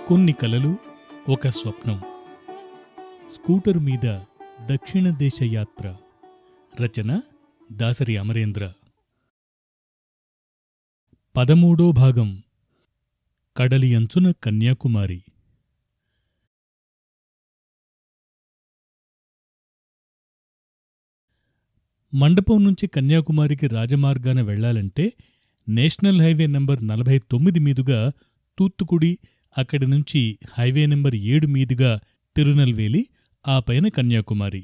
కొన్ని కలలు ఒక స్వప్నం. స్కూటర్ మీద దక్షిణ దేశ యాత్ర. రచన దాసరి అమరేంద్ర. 13వ భాగం. కడలి అంచున కన్యాకుమారి. మండపం నుంచి కన్యాకుమారికి రాజమార్గాన వెళ్లాలంటే నేషనల్ హైవే నంబర్ 49 మీదుగా తూత్తుకుడి, అక్కడి నుంచి హైవే నెంబర్ 7 మీదుగా తిరునల్వేలి, ఆ పైన కన్యాకుమారి.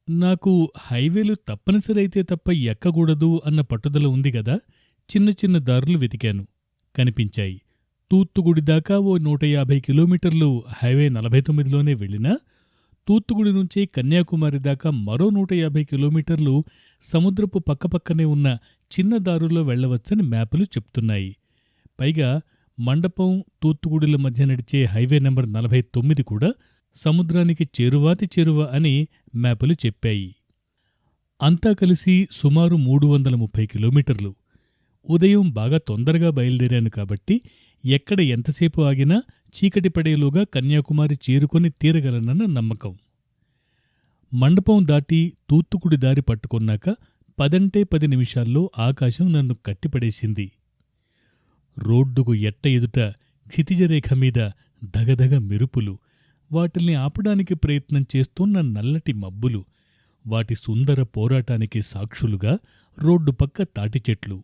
నాకు హైవేలు తప్పనిసరి అయితే తప్ప ఎక్కకూడదు అన్న పట్టుదల ఉంది గదా. చిన్న చిన్న దారులు వెతికాను, కనిపించాయి. తూత్తుకుడి దాకా ఓ 150 కిలోమీటర్లు హైవే 49లోనే వెళ్ళినా, తూత్తుకుడి నుంచి కన్యాకుమారి దాకా మరో 150 కిలోమీటర్లు సముద్రపు పక్కపక్కనే ఉన్న చిన్న దారుల్లో వెళ్లవచ్చని మ్యాపులు చెప్తున్నాయి. పైగా మండపం, తూత్తుకుడిల మధ్య నడిచే హైవే నెంబర్ 49 కూడా సముద్రానికి చేరువాతి చేరువ అని మ్యాపులు చెప్పాయి. అంతా కలిసి సుమారు 330 కిలోమీటర్లు. ఉదయం బాగా తొందరగా బయలుదేరాను కాబట్టి ఎక్కడ ఎంతసేపు ఆగినా చీకటి పడేలోగా కన్యాకుమారి చేరుకొని తీరగలనన్న నమ్మకం. మండపం దాటి తూత్తుకుడి దారి పట్టుకొన్నాక 10 నిమిషాల్లో ఆకాశం నన్ను కట్టిపడేసింది. రోడ్డుకు ఎట్ట ఎదుట క్షితిజరేఖ మీద ధగధగ మెరుపులు, వాటిల్ని ఆపడానికి ప్రయత్నం చేస్తున్న నల్లటి మబ్బులు, వాటి సుందర పోరాటానికి సాక్షులుగా రోడ్డు పక్క తాటిచెట్లు.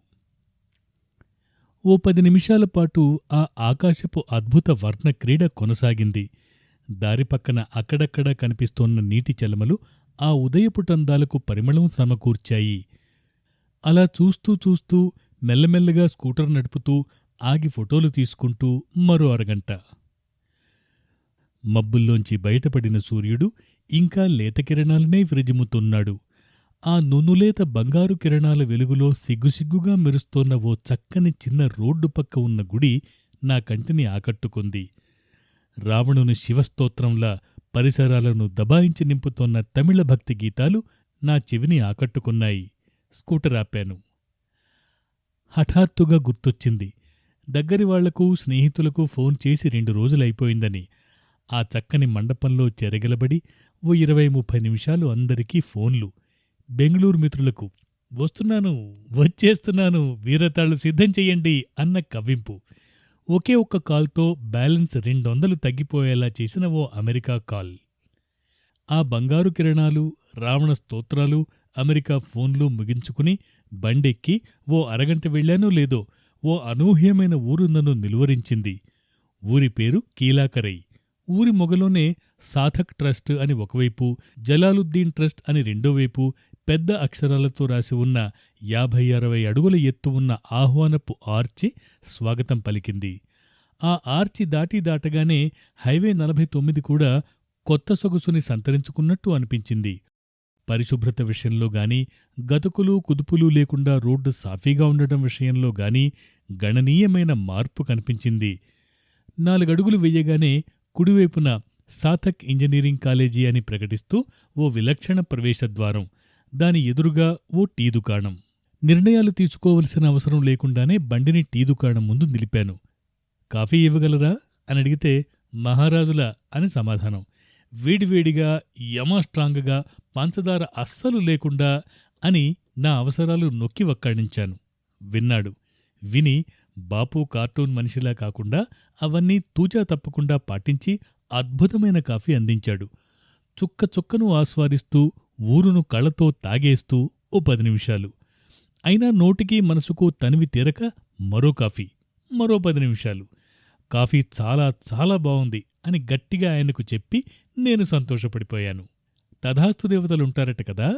ఓ 10 నిమిషాల పాటు ఆ ఆకాశపు అద్భుత వర్ణ క్రీడ కొనసాగింది. దారి పక్కన అక్కడక్కడా కనిపిస్తోన్న నీటి చలమలు ఆ ఉదయపుటందాలకు పరిమళం సమకూర్చాయి. అలా చూస్తూ చూస్తూ మెల్లమెల్లగా స్కూటర్ నడుపుతూ ఆగి ఫోటోలు తీసుకుంటూ మరో అరగంట. మబ్బుల్లోంచి బయటపడిన సూర్యుడు ఇంకా లేత కిరణాలనే విరజిమ్ముతున్నాడు. ఆ నునులేత బంగారు కిరణాల వెలుగులో సిగ్గుసిగ్గుగా మెరుస్తోన్న ఓ చక్కని చిన్న రోడ్డు పక్క ఉన్న గుడి నా కంటిని ఆకట్టుకుంది. రావణుని శివస్తోత్రంలా పరిసరాలను దబాయించి నింపుతోన్న తమిళ భక్తి గీతాలు నా చెవిని ఆకట్టుకున్నాయి. స్కూటర్ ఆపాను. హఠాత్తుగా గుర్తొచ్చింది, దగ్గరివాళ్లకు, స్నేహితులకు ఫోన్ చేసి 2 రోజులైపోయిందని. ఆ చక్కని మండపంలో చెరగలబడి ఓ 20-30 నిమిషాలు అందరికీ ఫోన్లు. బెంగుళూరు మిత్రులకు వస్తున్నాను, వచ్చేస్తున్నాను, వీరతాళ్లు సిద్ధం చెయ్యండి అన్న కవ్వింపు. ఒకే ఒక్క కాల్తో బ్యాలెన్స్ 200 తగ్గిపోయేలా చేసిన ఓ అమెరికా కాల్. ఆ బంగారు కిరణాలు, రావణ స్తోత్రాలు, అమెరికా ఫోన్లు ముగించుకుని బండెక్కి ఓ అరగంట వెళ్లానో లేదో ఓ అనూహ్యమైన ఊరు నన్ను నిలువరించింది. ఊరి పేరు కీలాకరై. ఊరి మొగలోనే సాధక్ ట్రస్ట్ అని ఒకవైపు, జలాలుద్దీన్ ట్రస్ట్ అని రెండోవైపు పెద్ద అక్షరాలతో రాసి ఉన్న 50-60 అడుగుల ఎత్తు ఉన్న ఆహ్వానపు ఆర్చి స్వాగతం పలికింది. ఆ ఆర్చి దాటగానే హైవే 49 కూడా కొత్త సొగసుని సంతరించుకున్నట్టు అనిపించింది. పరిశుభ్రత విషయంలో గాని, గతుకులు కుదుపులు లేకుండా రోడ్డు సాఫీగా ఉండటం విషయంలో గాని గణనీయమైన మార్పు కనిపించింది. 4 అడుగులు వెయ్యగానే కుడివైపున సాధక్ ఇంజనీరింగ్ కాలేజీ అని ప్రకటిస్తూ ఓ విలక్షణ ప్రవేశద్వారం, దాని ఎదురుగా ఓ టీ దుకాణం. నిర్ణయాలు తీసుకోవలసిన అవసరం లేకుండానే బండిని టీ దుకాణం ముందు నిలిపాను. కాఫీ ఇవ్వగలరా అని అడిగితే మహారాజులా అని సమాధానం. వేడివేడిగా, యమాస్ట్రాంగగా, పంచదార అస్సలు లేకుండా అని నా అవసరాలు నొక్కి వక్కాణించాను. విన్నాడు. విని బాపు కార్టూన్ మనిషిలా కాకుండా అవన్నీ తూచా తప్పకుండా పాటించి అద్భుతమైన కాఫీ అందించాడు. చుక్క చుక్కను ఆస్వాదిస్తూ ఊరును కళ్ళతో తాగేస్తూ ఓ 10 నిమిషాలు. అయినా నోటికి మనసుకు తనివి తీరక మరో కాఫీ, మరో 10 నిమిషాలు. కాఫీ చాలా చాలా బావుంది అని గట్టిగా ఆయనకు చెప్పి నేను సంతోషపడిపోయాను. తథాస్తు దేవతలుంటారట కదా,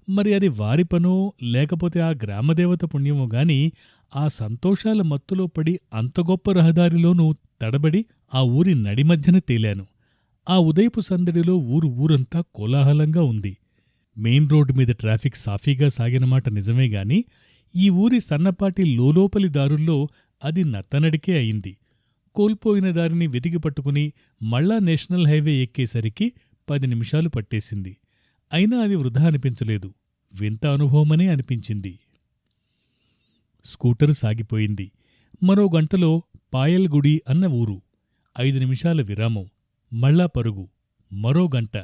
మరి అది వారి పనో లేకపోతే ఆ గ్రామదేవత పుణ్యమో గాని ఆ సంతోషాల మత్తులో పడి అంత గొప్ప రహదారిలోనూ తడబడి ఆ ఊరి నడిమధ్యన తేలాను. ఆ ఉదయపు సందడిలో ఊరంతా కోలాహలంగా ఉంది. మెయిన్ రోడ్డు మీద ట్రాఫిక్ సాఫీగా సాగినమాట నిజమేగాని ఈ ఊరి సన్నపాటి లోలోపలి దారుల్లో అది నత్తనడికే అయింది. కోల్పోయిన దారిని వెతికి పట్టుకుని మళ్ళా నేషనల్ హైవే ఎక్కేసరికి 10 నిమిషాలు పట్టేసింది. అయినా అది వృధా అనిపించలేదు, వింత అనుభవమనే అనిపించింది. స్కూటర్ సాగిపోయింది. మరో గంటలో పాయల్గుడి అన్న ఊరు. 5 నిమిషాల విరామం, మళ్ళా పరుగు, మరో గంట.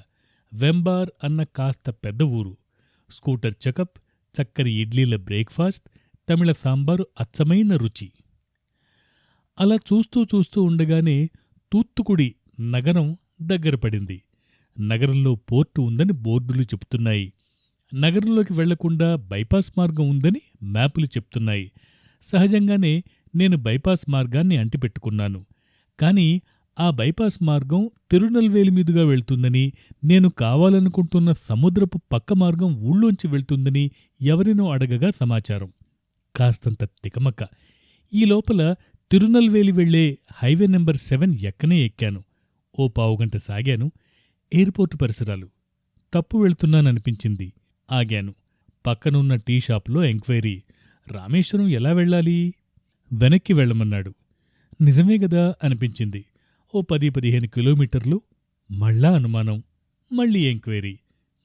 వెంబార్ అన్న కాస్త పెద్ద ఊరు. స్కూటర్ చెకప్, చక్కని ఇడ్లీల బ్రేక్ఫాస్ట్, తమిళ సాంబారు అచ్చమైన రుచి. అలా చూస్తూ చూస్తూ ఉండగానే తూత్తుకుడి నగరం దగ్గర పడింది. నగరంలో పోర్టు ఉందని బోర్డులు చెప్తున్నాయి. నగరంలోకి వెళ్లకుండా బైపాస్ మార్గం ఉందని మ్యాపులు చెప్తున్నాయి. సహజంగానే నేను బైపాస్ మార్గాన్ని అంటిపెట్టుకున్నాను. కాని ఆ బైపాస్ మార్గం తిరునల్వేలి మీదుగా వెళ్తుందని, నేను కావాలనుకుంటున్న సముద్రపు పక్క మార్గం ఊళ్ళోంచి వెళ్తుందని ఎవరినో అడగగా సమాచారం. కాస్తంత తికమక. ఈ లోపల తిరునల్వేలి వెళ్లే హైవే నెంబర్ 7 ఎక్కనే ఎక్కాను. ఓ పావుగంట సాగాను. ఎయిర్పోర్టు పరిసరాలు. తప్పు వెళ్తున్నాననిపించింది. ఆగాను. పక్కనున్న టీ షాపులో ఎంక్వైరీ. రామేశ్వరం ఎలా వెళ్ళాలి? వెనక్కి వెళ్ళమన్నాడు. నిజమే గదా అనిపించింది. ఓ 10-15 కిలోమీటర్లు. మళ్ళా అనుమానం. మళ్ళీ ఎంక్వైరీ.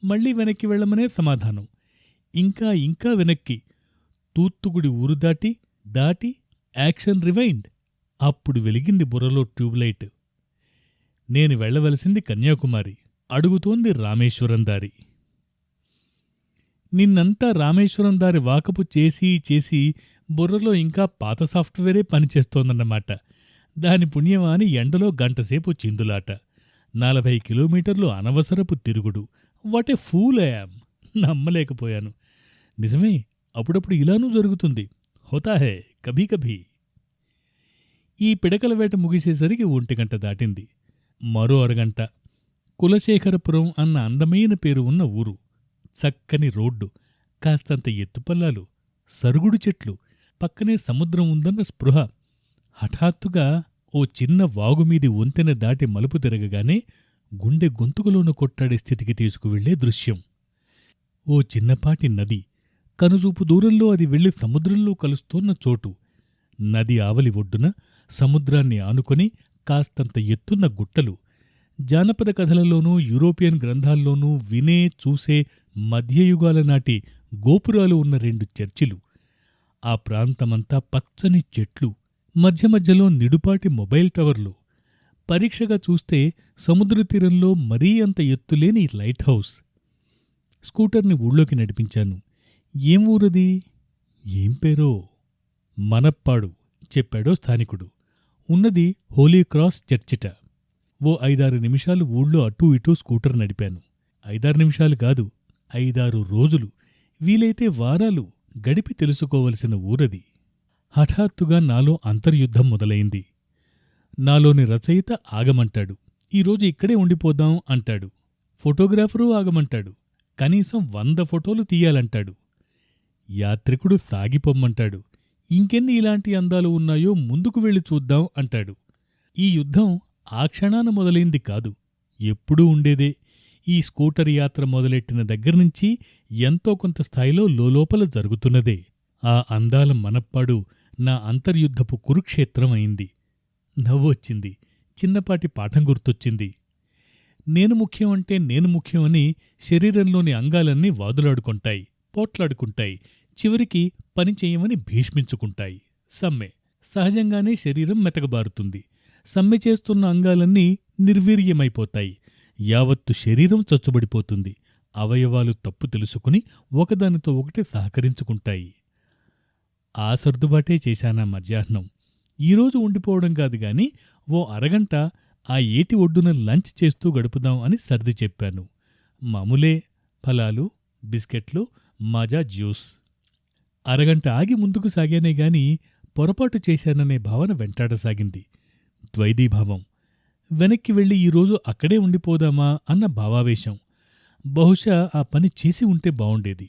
మళ్ళీ వెనక్కి వెళ్ళమనే సమాధానం. ఇంకా ఇంకా వెనక్కి. తూత్తుకుడి ఊరు దాటి యాక్షన్ రివైండ్. అప్పుడు వెలిగింది బుర్రలో ట్యూబ్లైట్. నేను వెళ్లవలసింది కన్యాకుమారి. అడుగుతోంది రామేశ్వరం దారి. నిన్నంతా రామేశ్వరం దారి వాకపు చేసి బుర్రలో ఇంకా పాత సాఫ్ట్వేరే పనిచేస్తోందన్నమాట. దాని పుణ్యమాని ఎండలో గంటసేపు చిందులాట. 40 కిలోమీటర్లు అనవసరపు తిరుగుడు. What a pool I am. నమ్మలేకపోయాను. నిజమే, అప్పుడప్పుడు ఇలానూ జరుగుతుంది. హోతాహే కభీ కభీ. ఈ పిడకల వేట ముగిసేసరికి 1 గంట దాటింది. మరో అరగంట. కులశేఖరపురం అన్న అందమైన పేరు ఉన్న ఊరు. చక్కని రోడ్డు, కాస్తంత ఎత్తుపల్లాలు, సరుగుడు చెట్లు, పక్కనే సముద్రం ఉందన్న స్పృహ. హఠాత్తుగా ఓ చిన్న వాగుమీది వంతెన దాటి మలుపు తిరగగానే గుండె గొంతుకులోన కొట్టాడే స్థితికి తీసుకువెళ్లే దృశ్యం. ఓ చిన్నపాటి నది. కనుచూపు దూరంలో అది వెళ్లి సముద్రంలో కలుస్తోన్న చోటు. నది ఆవలి ఒడ్డున సముద్రాన్ని ఆనుకొని కాస్తంత ఎత్తున్న గుట్టలు. జానపద కథలలోనూ యూరోపియన్ గ్రంథాల్లోనూ వినే చూసే మధ్యయుగాల నాటి గోపురాలు ఉన్న 2 చర్చిలు. ఆ ప్రాంతమంతా పచ్చని చెట్లు. మధ్య మధ్యలో నిడుపాటి మొబైల్ టవర్లు. పరీక్షగా చూస్తే సముద్రతీరంలో మరీ అంత ఎత్తులేని లైట్ హౌస్. స్కూటర్ని ఊళ్ళోకి నడిపించాను. ఏం ఊరది? ఏం పేరో? మనప్పాడు చెప్పాడో స్థానికుడు. ఉన్నది హోలీ క్రాస్ చర్చిట. ఓ 5-6 నిమిషాలు ఊళ్ళో అటూ ఇటూ స్కూటర్ నడిపాను. 5-6 నిమిషాలు కాదు, 5-6 రోజులు, వీలైతే వారాలు గడిపి తెలుసుకోవలసిన ఊరది. హఠాత్తుగా నాలో అంతర్యుద్ధం మొదలైంది. నాలోని రచయిత ఆగమంటాడు. ఈరోజు ఇక్కడే ఉండిపోదాం అంటాడు. ఫోటోగ్రాఫరు ఆగమంటాడు. కనీసం 100 ఫోటోలు తీయాలంటాడు. యాత్రికుడు సాగిపొమ్మంటాడు. ఇంకెన్ని ఇలాంటి అందాలు ఉన్నాయో ముందుకు వెళ్ళి చూద్దాం అంటాడు. ఈ యుద్ధం ఆ క్షణాన మొదలైంది కాదు, ఎప్పుడూ ఉండేదే. ఈ స్కూటర్ యాత్ర మొదలెట్టిన దగ్గర్నుంచి ఎంతో కొంత స్థాయిలో లోలోపల జరుగుతున్నదే. ఆ అందాల మనప్పాడు నా అంతర్యుద్ధపు కురుక్షేత్రం అయింది. నవ్వొచ్చింది. చిన్నపాటి పాఠం గుర్తొచ్చింది. నేను ముఖ్యం అంటే నేను ముఖ్యం అని శరీరంలోని అంగాలన్నీ వాదులాడుకుంటాయి, పోట్లాడుకుంటాయి, చివరికి పని చెయ్యమని భీష్మించుకుంటాయి. సమ్మె. సహజంగానే శరీరం మెతకబారుతుంది. సమ్మె చేస్తున్న అంగాలన్నీ నిర్వీర్యమైపోతాయి. యావత్తు శరీరం చచ్చుబడిపోతుంది. అవయవాలు తప్పు తెలుసుకుని ఒకదానితో ఒకటి సహకరించుకుంటాయి. ఆ సర్దుబాటే చేశానా మధ్యాహ్నం. ఈరోజు ఉండిపోవడం కాదు గాని ఓ అరగంట ఆ ఏటి ఒడ్డున లంచ్ చేస్తూ గడుపుదాం అని సర్ది చెప్పాను. మామూలే, ఫలాలు, బిస్కెట్లు, మాజా జ్యూస్. అరగంట ఆగి ముందుకు సాగానే గాని పొరపాటు చేశాననే భావన వెంటాడసాగింది. ద్వైదీభావం. వెనక్కి వెళ్ళి ఈరోజు అక్కడే ఉండిపోదామా అన్న భావావేశం. బహుశా ఆ పని చేసి ఉంటే బావుండేది.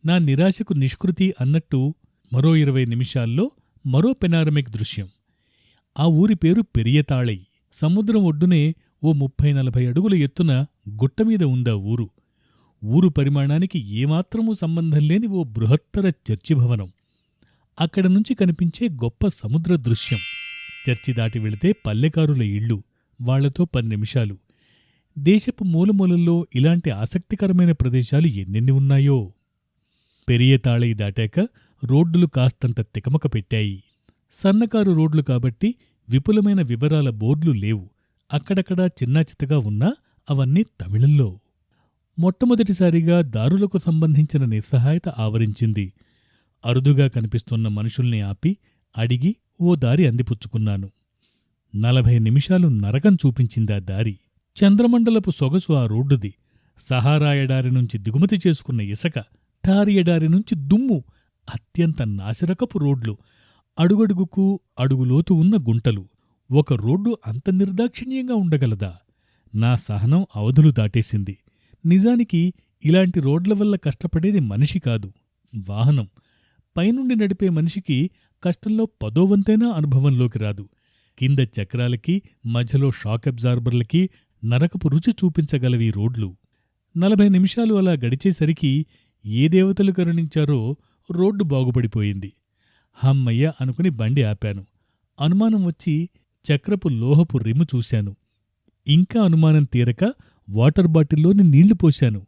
నా నిరాశకు నిష్కృతి అన్నట్టు మరో 20 నిమిషాల్లో మరో పెనారమిక్ దృశ్యం. ఆ ఊరి పేరు పెరియతాళై. సముద్రం ఒడ్డునే ఓ 30-40 అడుగుల ఎత్తున గుట్టమీద ఉందా ఊరు. ఊరు పరిమాణానికి ఏమాత్రమూ సంబంధం లేని ఓ బృహత్తర చర్చి భవనం. అక్కడ నుంచి కనిపించే గొప్ప సముద్ర దృశ్యం. చర్చి దాటి వెళితే పల్లెకారుల ఇళ్ళు, వాళ్లతో 10 నిమిషాలు. దేశపు మూలమూలల్లో ఇలాంటి ఆసక్తికరమైన ప్రదేశాలు ఎన్నెన్ని ఉన్నాయో. పెరియతాళై దాటాక రోడ్డులు కాస్తంత తికమక పెట్టాయి. సన్నకారు రోడ్లు కాబట్టి విపులమైన వివరాల బోర్డులు లేవు. అక్కడక్కడా చిన్నాచితగా ఉన్నా అవన్నీ తమిళంలో. మొట్టమొదటిసారిగా దారులకు సంబంధించిన నిస్సహాయత ఆవరించింది. అరుదుగా కనిపిస్తున్న మనుషుల్ని ఆపి అడిగి ఓ దారి అందిపుచ్చుకున్నాను. 40 నిమిషాలు నరకం చూపించిందా దారి. చంద్రమండలపు సొగసు ఆ రోడ్డుది. సహారా ఎడారి నుంచి దిగుమతి చేసుకున్న ఇసక, ఠారి ఎడారి నుంచి దుమ్ము, అత్యంత నాసిరకపు రోడ్లు, అడుగడుగుకు అడుగులోతు ఉన్న గుంటలు. ఒక రోడ్డు అంత నిర్దాక్షిణ్యంగా ఉండగలదా? నా సహనం అవధులు దాటేసింది. నిజానికి ఇలాంటి రోడ్ల వల్ల కష్టపడేది మనిషి కాదు, వాహనం. పైనుండి నడిపే మనిషికి కష్టంలో 10వ వంతైనా అనుభవంలోకి రాదు. కింద చక్రాలకి, మధ్యలో షాక్ అబ్జార్బర్లకి నరకపు రుచి చూపించగలవి రోడ్లు. 40 నిమిషాలు అలా గడిచేసరికి ఏ దేవతలు కరుణించారో రోడ్డు బాగుపడిపోయింది. హమ్మయ్య అనుకుని బండి ఆపాను. అనుమానం వచ్చి చక్రపు లోహపు రిమ్ము చూశాను. ఇంకా అనుమానం తీరక వాటర్ బాటిల్లోని నీళ్లు పోశాను.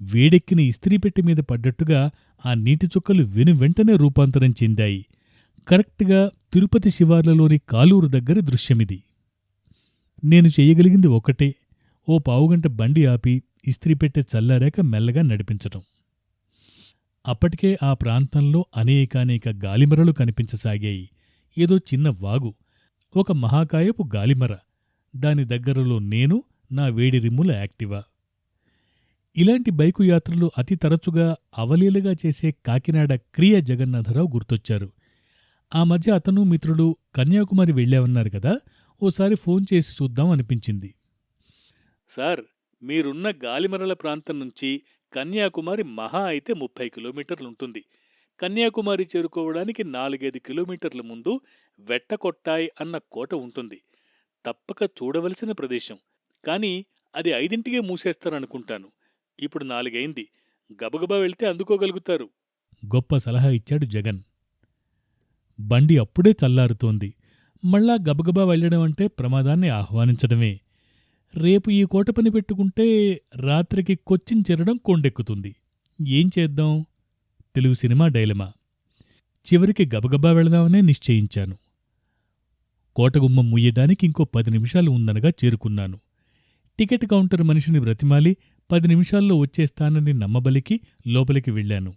వేడెక్కిన ఇస్త్రీపెట్టె మీద పడ్డట్టుగా ఆ నీటి చుక్కలు వెనువెంటనే రూపాంతరం చెందాయి. కరెక్ట్గా తిరుపతి శివార్లలోని కాలూరు దగ్గర దృశ్యమిది. నేను చెయ్యగలిగింది ఒకటే, ఓ పావుగంట బండి ఆపి ఇస్త్రీపెట్టె చల్లారాక మెల్లగా నడిపించటం. అప్పటికే ఆ ప్రాంతంలో అనేకానేక గాలిమరలు కనిపించసాగాయి. ఏదో చిన్న వాగు, ఒక మహాకాయపు గాలిమర, దాని దగ్గరలో నేను, నా వేడి రిమ్ముల యాక్టివా. ఇలాంటి బైకు యాత్రలు అతి తరచుగా అవలీలగా చేసే కాకినాడ క్రియ జగన్నాథరావు గుర్తొచ్చారు. ఆ మధ్య అతను మిత్రుడు కన్యాకుమారి వెళ్ళావన్నారు కదా, ఓసారి ఫోన్ చేసి చూద్దాం అనిపించింది. సార్, మీరున్న గాలిమరల ప్రాంతం నుంచి కన్యాకుమారి మహా అయితే 30 కిలోమీటర్లుంటుంది. కన్యాకుమారి చేరుకోవడానికి 4-5 కిలోమీటర్ల ముందు వెట్టకొట్టాయ్ అన్న కోట ఉంటుంది. తప్పక చూడవలసిన ప్రదేశం. కాని అది 5ంటికే మూసేస్తారనుకుంటాను. ఇప్పుడు 4 అయింది. గబగబా వెళ్తే అందుకోగలుగుతారు. గొప్ప సలహా ఇచ్చాడు జగన్. బండి అప్పుడే చల్లారుతోంది. మళ్ళా గబగబా వెళ్లడం అంటే ప్రమాదాన్ని ఆహ్వానించడమే. రేపు ఈ కోట పని పెట్టుకుంటే రాత్రికి కొచ్చిన్ చేరడం కొండెక్కుతుంది. ఏం చేద్దాం? Telugu cinema dilemma. చివరికి గబగబా వెళదామనే నిశ్చయించాను. కోటగుమ్మం ముయ్యడానికి ఇంకో 10 నిమిషాలు ఉందనగా చేరుకున్నాను. టికెట్ కౌంటర్ మనిషిని బ్రతిమాలి 10 నిమిషాల్లో వచ్చేస్తానని నమ్మబలికి లోపలికి వెళ్లాను.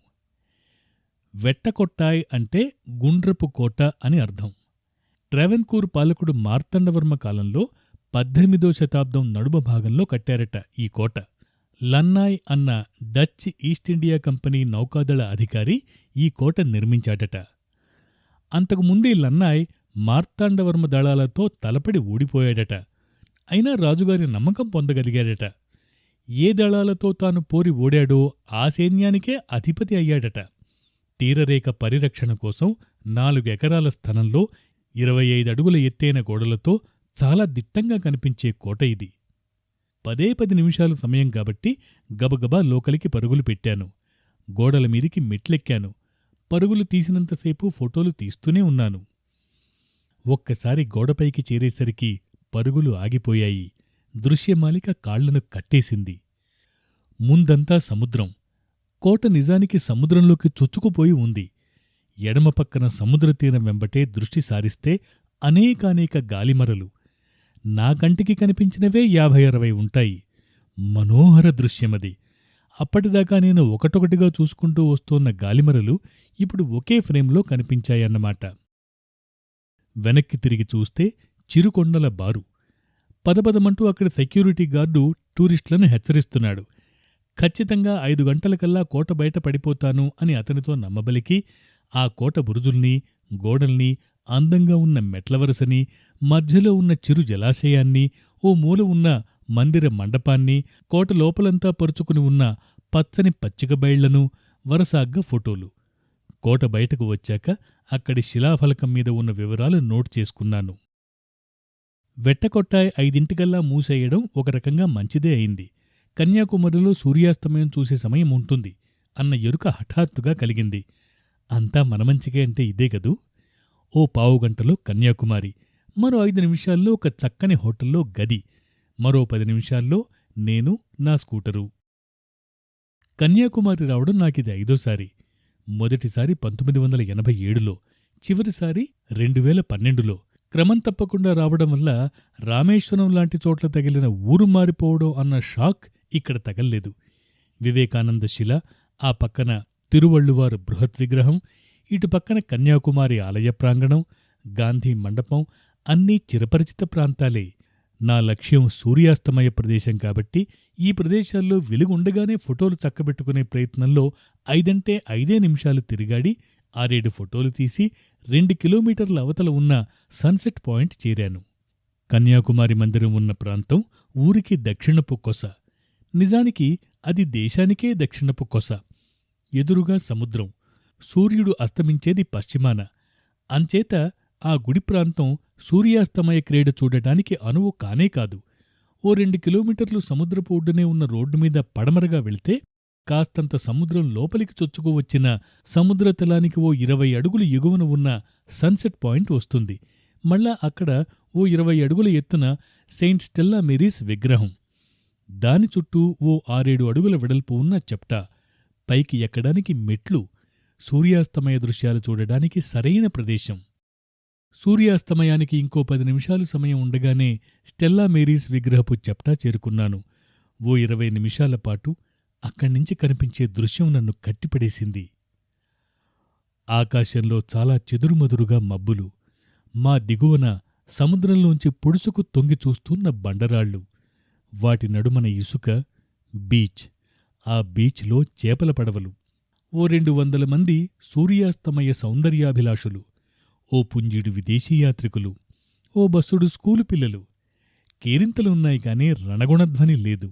వెట్టకొట్టాయ్ అంటే గుండ్రపు కోట అని అర్థం. ట్రావెన్కూర్ పాలకుడు మార్తాండవర్మ కాలంలో 18వ శతాబ్దం నడుమ భాగంలో కట్టారట ఈ కోట. లన్నాయ్ అన్న డచ్ ఈస్ట్ ఇండియా కంపెనీ నౌకాదళ అధికారి ఈ కోట నిర్మించాడట. అంతకుముందే లన్నాయ్ మార్తాండవర్మ దళాలతో తలపడి ఓడిపోయాడట. అయినా రాజుగారి నమ్మకం పొందగలిగాడట. ఏ దళాలతో తాను పోరి ఓడాడో ఆ సైన్యానికే అధిపతి అయ్యాడట. తీరరేఖ పరిరక్షణ కోసం 4 ఎకరాల స్థలంలో 25 అడుగుల ఎత్తైన గోడలతో చాలా దిట్టంగా కనిపించే కోట ఇది. 10 నిమిషాలు సమయం కాబట్టి గబగబా లోకలికి పరుగులు పెట్టాను. గోడల మీదికి మెట్లెక్కాను. పరుగులు తీసినంతసేపు ఫోటోలు తీస్తూనే ఉన్నాను. ఒక్కసారి గోడపైకి చేరేసరికి పరుగులు ఆగిపోయాయి. దృశ్యమాలిక కాళ్లను కట్టేసింది. ముందంతా సముద్రం. కోట నిజానికి సముద్రంలోకి చొచ్చుకుపోయి ఉంది. ఎడమ పక్కన సముద్రతీరం వెంబటే దృష్టి సారిస్తే అనేకానేక గాలిమరలు. నా కంటికి కనిపించినవే 50-60 ఉంటాయి. మనోహర దృశ్యమది. అప్పటిదాకా నేను ఒకటొకటిగా చూసుకుంటూ వస్తోన్న గాలిమరలు ఇప్పుడు ఒకే ఫ్రేంలో కనిపించాయన్నమాట. వెనక్కి తిరిగి చూస్తే చిరుకొండల బారు. పదపదమంటూ అక్కడి సెక్యూరిటీ గార్డు టూరిస్టులను హెచ్చరిస్తున్నాడు. ఖచ్చితంగా 5 గంటలకల్లా కోట బయట పడిపోతాను అని అతనితో నమ్మబలికి ఆ కోట బురుజుల్ని, గోడల్ని, అందంగా ఉన్న మెట్లవరసని, మధ్యలో ఉన్న చిరు జలాశయాన్ని, ఓ మూల ఉన్న మందిర మండపాన్ని, కోట లోపలంతా పరుచుకుని ఉన్న పచ్చని పచ్చిక బయళ్లను వరసాగ్గా ఫోటోలు. కోట బయటకు వచ్చాక అక్కడి శిలాఫలకం మీద ఉన్న వివరాలు నోట్ చేసుకున్నాను. వెట్టకొట్టాయ్ 5ంటికల్లా మూసేయడం ఒక రకంగా మంచిదే అయింది. కన్యాకుమారిలో సూర్యాస్తమయం చూసే సమయం ఉంటుంది అన్న ఎరుక హఠాత్తుగా కలిగింది. అంతా మనమంచికే అంటే ఇదే గదూ. ఓ పావుగంటలో కన్యాకుమారి, మరో 5 నిమిషాల్లో ఒక చక్కని హోటల్లో గది, మరో 10 నిమిషాల్లో నేను, నా స్కూటరు. కన్యాకుమారి రావడం నాకిది 5వ సారి. మొదటిసారి 1987లో, చివరిసారి 2012లో. క్రమం తప్పకుండా రావడం వల్ల రామేశ్వరం లాంటి చోట్ల తగిలిన ఊరు మారిపోవడం అన్న షాక్ ఇక్కడ తగల్లేదు. వివేకానంద శిల, ఆ పక్కన తిరువళ్ళువారు బృహత్ విగ్రహం, ఇటు పక్కన కన్యాకుమారి ఆలయ ప్రాంగణం, గాంధీ మండపం అన్నీ చిరపరిచిత ప్రాంతాలే. నా లక్ష్యం సూర్యాస్తమయ ప్రదేశం కాబట్టి ఈ ప్రదేశాల్లో వెలుగుండగానే ఫోటోలు చక్కబెట్టుకునే ప్రయత్నంలో 5 నిమిషాలు తిరిగాడి 6-7 ఫోటోలు తీసి 2 కిలోమీటర్ల అవతల ఉన్న సన్సెట్ పాయింట్ చేరాను. కన్యాకుమారి మందిరం ఉన్న ప్రాంతం ఊరికి దక్షిణపు కొస. నిజానికి అది దేశానికే దక్షిణపు కొస. ఎదురుగా సముద్రం, సూర్యుడు అస్తమించేది పశ్చిమాన. అంచేత ఆ గుడి ప్రాంతం సూర్యాస్తమయ క్రీడ చూడటానికి అనువు కానే కాదు. ఓ 2 కిలోమీటర్లు సముద్రపు ఒడ్డునే ఉన్న రోడ్డు మీద పడమరగా వెళితే కాస్తంత సముద్రం లోపలికి చొచ్చుకువచ్చిన సముద్రతలానికి ఓ 20 అడుగులు ఎగువన ఉన్న సన్సెట్ పాయింట్ వస్తుంది. మళ్ళా అక్కడ ఓ 20 అడుగుల ఎత్తున సెయింట్ స్టెల్లా మేరీస్ విగ్రహం. దాని చుట్టూ ఓ 6-7 అడుగుల వెడల్పు ఉన్న చెప్టా. పైకి ఎక్కడానికి మెట్లు. సూర్యాస్తమయ దృశ్యాలు చూడడానికి సరైన ప్రదేశం. సూర్యాస్తమయానికి ఇంకో 10 నిమిషాలు సమయం ఉండగానే స్టెల్లా మేరీస్ విగ్రహపు చెప్టా చేరుకున్నాను. ఓ 20 నిమిషాల పాటు అక్కడ్నించి కనిపించే దృశ్యం నన్ను కట్టిపడేసింది. ఆకాశంలో చాలా చెదురుమదురుగా మబ్బులు, మా దిగువన సముద్రంలోంచి పొడుసుకు తొంగి చూస్తున్న బండరాళ్ళు, వాటి నడుమన ఇసుక, బీచ్. ఆ బీచ్లో చేపల పడవలు, ఓ 200 మంది సూర్యాస్తమయ సౌందర్యాభిలాషులు, ఓ పుంజీడు విదేశీ యాత్రికులు, ఓ బస్సుడు స్కూలు పిల్లలు. కేరింతలున్నాయి కాని రణగుణధ్వని లేదు.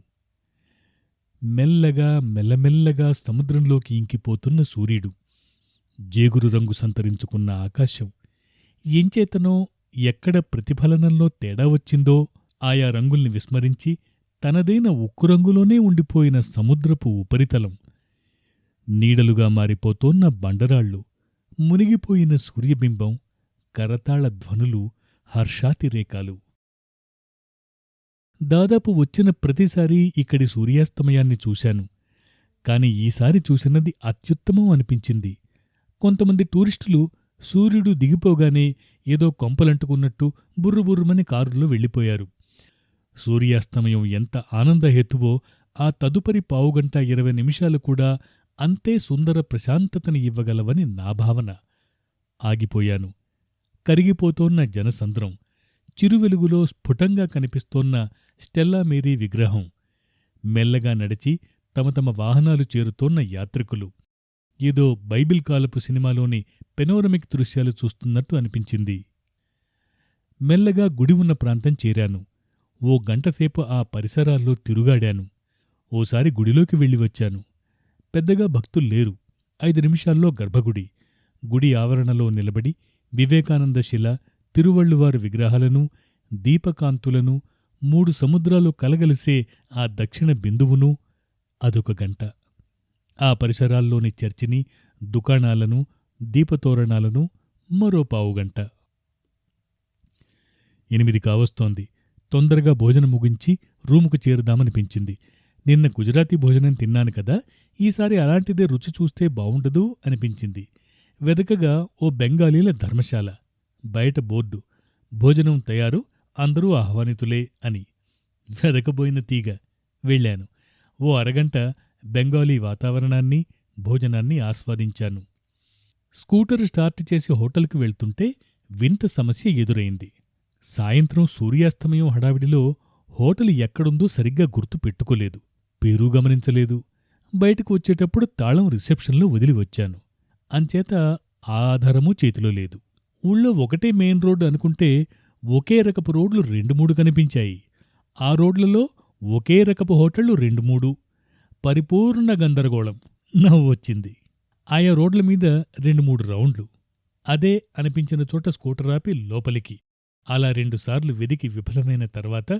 మెల్లమెల్లగా సముద్రంలోకి ఇంకిపోతున్న సూర్యుడు, జేగురు రంగు సంతరించుకున్న ఆకాశం. ఎంచేతనో ఎక్కడ ప్రతిఫలనంలో తేడా వచ్చిందో ఆయా రంగుల్ని విస్మరించి తనదైన ఉక్కు రంగులోనే ఉండిపోయిన సముద్రపు ఉపరితలం, నీడలుగా మారిపోతోన్న బండరాళ్ళు, మునిగిపోయిన సూర్యబింబం, కరతాళ ధ్వనులు, హర్షాతిరేకాలు. దాదాపు వచ్చిన ప్రతిసారీ ఇక్కడి సూర్యాస్తమయాన్ని చూశాను. కాని ఈసారి చూసినది అత్యుత్తమం అనిపించింది. కొంతమంది టూరిస్టులు సూర్యుడు దిగిపోగానే ఏదో కొంపలంటుకున్నట్టు బుర్రుబుర్రుమని కారులో వెళ్ళిపోయారు. సూర్యాస్తమయం ఎంత ఆనందహేతువో ఆ తదుపరి పావుగంట 20 నిమిషాలు కూడా అంతే సుందర ప్రశాంతతని ఇవ్వగలవని నా భావన. ఆగిపోయాను. కరిగిపోతోన్న జనసంద్రం, చిరువెలుగులో స్ఫుటంగా కనిపిస్తోన్న స్టెల్లా మేరీ విగ్రహం, మెల్లగా నడిచి తమ తమ వాహనాలు చేరుతోన్న యాత్రికులు. ఏదో బైబిల్ కాలపు సినిమాలోని పెనోరమిక్ దృశ్యాలు చూస్తున్నట్టు అనిపించింది. మెల్లగా గుడి ఉన్న ప్రాంతం చేరాను. ఓ గంటసేపు ఆ పరిసరాల్లో తిరుగాడాను. ఓసారి గుడిలోకి వెళ్ళి వచ్చాను. పెద్దగా భక్తుల్లేరు. 5 నిమిషాల్లో గర్భగుడి. గుడి ఆవరణలో నిలబడి వివేకానంద శిల, తిరువళ్ళువారు విగ్రహాలను, దీపకాంతులను, 3 సముద్రాలు కలగలిసే ఆ దక్షిణ బిందువును, అదొక గంట. ఆ పరిసరాల్లోని చర్చిని, దుకాణాలను, దీపతోరణాలను మరో పావుగంట. 8 కావస్తోంది. తొందరగా భోజనం ముగించి రూముకు చేరుదామనిపించింది. నిన్న గుజరాతీ భోజనం తిన్నాను కదా, ఈసారి అలాంటిదే రుచి చూస్తే బావుండదు అనిపించింది. వెదకగా ఓ బెంగాలీల ధర్మశాల. బయట బోర్డు, భోజనం తయారు, అందరూ ఆహ్వానితులే అని. వెదకబోయిన తీగ. వెళ్ళాను. ఓ అరగంట బెంగాలీ వాతావరణాన్ని, భోజనాన్ని ఆస్వాదించాను. స్కూటర్ స్టార్ట్ చేసి హోటల్కి వెళ్తుంటే వింత సమస్య ఎదురైంది. సాయంత్రం సూర్యాస్తమయం హడావిడిలో హోటల్ ఎక్కడుందో సరిగ్గా గుర్తు పెట్టుకోలేదు. పేరూ గమనించలేదు. బయటకు వచ్చేటప్పుడు తాళం రిసెప్షన్లో వదిలి వచ్చాను. అంచేత ఆ ఆధారమూ చేతిలో లేదు. ఊళ్ళో ఒకటే మెయిన్ రోడ్డు అనుకుంటే ఒకే రకపు రోడ్లు 2-3 కనిపించాయి. ఆ రోడ్లలో ఒకే రకపు హోటళ్లు 2-3. పరిపూర్ణ గందరగోళం. నవ్వొచ్చింది. ఆయా రోడ్ల మీద 2-3 రౌండ్లు. అదే అనిపించిన చోట స్కూటర్ ఆపి లోపలికి. అలా 2 సార్లు వెదికి విఫలమైన తర్వాత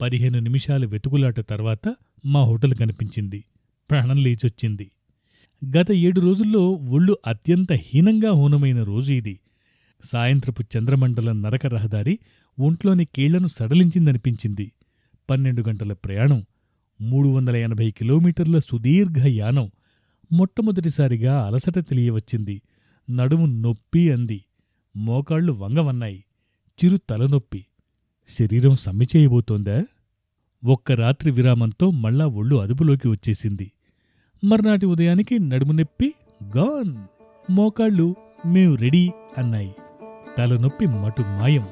15 నిమిషాల వెతుకులాట తర్వాత మా హోటల్ కనిపించింది. ప్రాణం లేచొచ్చింది. గత 7 రోజుల్లో ఒళ్ళు అత్యంత హీనంగా హూనమైన రోజు ఇది. సాయంత్రపు చంద్రమండలం నరక రహదారి ఒంట్లోని కీళ్లను సడలించిందనిపించింది. 12 గంటల ప్రయాణం, 380 కిలోమీటర్ల సుదీర్ఘ యానం. మొట్టమొదటిసారిగా అలసట తెలియవచ్చింది. నడుము నొప్పి అంది. మోకాళ్లు వంగవన్నాయి. చిరు తలనొప్పి. శరీరం సమ్మె చేయబోతోందా? ఒక్క రాత్రి విరామంతో మళ్ళా ఒళ్ళు అదుపులోకి వచ్చేసింది. మర్నాటి ఉదయానికి నడుము నొప్పి గాన్. మోకాళ్ళు మేం రెడీ అన్నాయి. తలనొప్పి మటు మాయం.